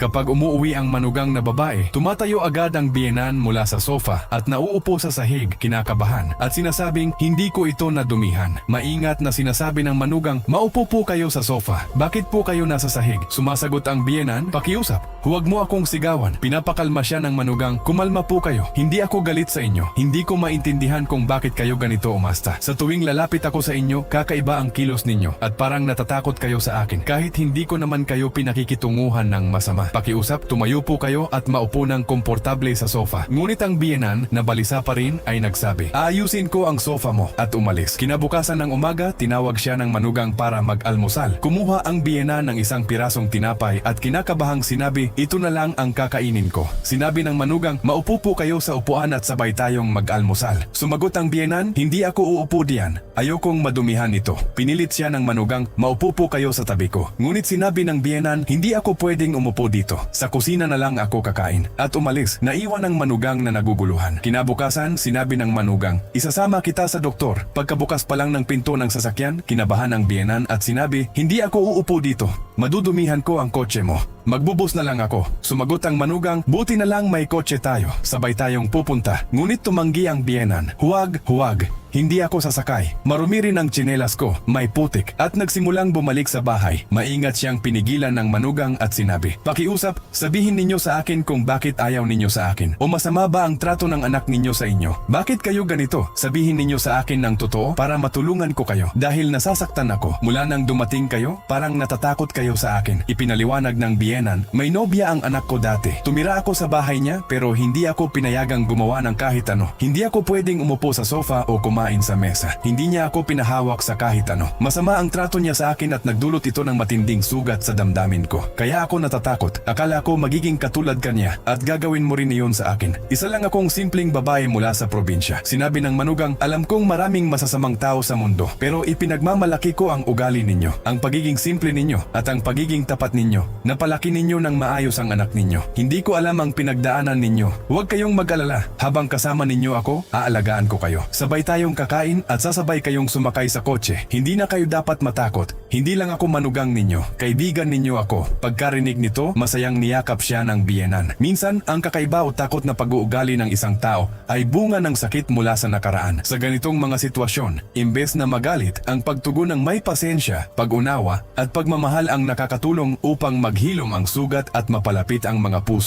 Kapag umuuwi ang manugang na babae, tumatayo agad ang biyenan mula sa sofa at nauupo sa sahig, kinakabahan at sinasabing hindi ko ito nadumihan. Maingat na sinasabi ng manugang, maupo po kayo sa sofa. Bakit po kayo nasa sahig? Sumasagot ang biyenan, pakiusap. Huwag mo akong sigawan. Pinapakalma siya ng manugang, kumalma po kayo. Hindi ako galit sa inyo. Hindi ko maintindihan kung bakit kayo ganito umasta. Sa tuwing lalapit ako sa inyo, kakaiba ang kilos ninyo at parang natatakot kayo sa akin. Kahit hindi ko naman kayo pinakikitunguhan ng masama. Pakiusap, tumayo po kayo at maupo ng komportable sa sofa. Ngunit ang biyenan, na balisa pa rin, ay nagsabi, aayusin ko ang sofa mo at umalis. Kinabukasan ng umaga, tinawag siya ng manugang para mag-almusal. Kumuha ang biyenan ng isang pirasong tinapay at kinakabahang sinabi, ito na lang ang kakainin ko. Sinabi ng manugang, maupo po kayo sa upuan at sabay tayong mag-almusal. Sumagot ang biyenan, hindi ako uupo diyan. Ayokong madumihan ito. Pinilit siya ng manugang, maupo po kayo sa tabi ko. Ngunit sinabi ng biyenan, hindi ako pwedeng umupo dito. Sa kusina na lang ako kakain. At umalis, naiwan ang manugang na naguguluhan. Kinabukasan, sinabi ng manugang, isasama kita sa doktor. Pagkabukas pa lang ng pinto ng sasakyan, kinabahan ang biyenan at sinabi, hindi ako uupo dito. Madudumihan ko ang kotse mo. Magbubus na lang ako. Sumagot ang manugang, buti na lang may kotse tayo. Sabay tayong pupunta. Ngunit tumanggi ang biyenan. Huwag, huwag. Hindi ako sasakay. Marumi rin ang tsinelas ko, may putik, at nagsimulang bumalik sa bahay. Maingat siyang pinigilan ng manugang at sinabi, pakiusap, sabihin ninyo sa akin kung bakit ayaw ninyo sa akin. O masama ba ang trato ng anak ninyo sa inyo? Bakit kayo ganito? Sabihin ninyo sa akin ng totoo para matulungan ko kayo. Dahil nasasaktan ako. Mula nang dumating kayo, parang natatakot kayo sa akin. Ipinaliwanag ng biyenan, may nobya ang anak ko dati. Tumira ako sa bahay niya pero hindi ako pinayagang gumawa ng kahit ano. Hindi ako pwedeng umupo sa sofa o kumain sa mesa. Hindi niya ako pinahawak sa kahit ano. Masama ang trato niya sa akin at nagdulot ito ng matinding sugat sa damdamin ko. Kaya ako natatakot. Akala ko magiging katulad kanya at gagawin mo rin iyon sa akin. Isa lang akong simpleng babae mula sa probinsya. Sinabi ng manugang, alam kong maraming masasamang tao sa mundo pero ipinagmamalaki ko ang ugali ninyo, ang pagiging simple ninyo at ang pagiging tapat ninyo. Napalaki ninyo ng maayos ang anak ninyo. Hindi ko alam ang pinagdaanan ninyo. Huwag kayong mag-alala. Habang kasama ninyo ako, aalagaan ko kayo. Sabay tayong kakain at sasabay kayong sumakay sa kotse. Hindi na kayo dapat matakot. Hindi lang ako manugang ninyo. Kaibigan ninyo ako. Pagkarinig nito, masayang niyakap siya ng biyenan. Minsan, ang kakaiba o takot na pag-uugali ng isang tao ay bunga ng sakit mula sa nakaraan. Sa ganitong mga sitwasyon, imbes na magalit, ang pagtugon ng may pasensya, pag-unawa at pagmamahal ang nakakatulong upang maghilom ang sugat at mapalapit ang mga puso.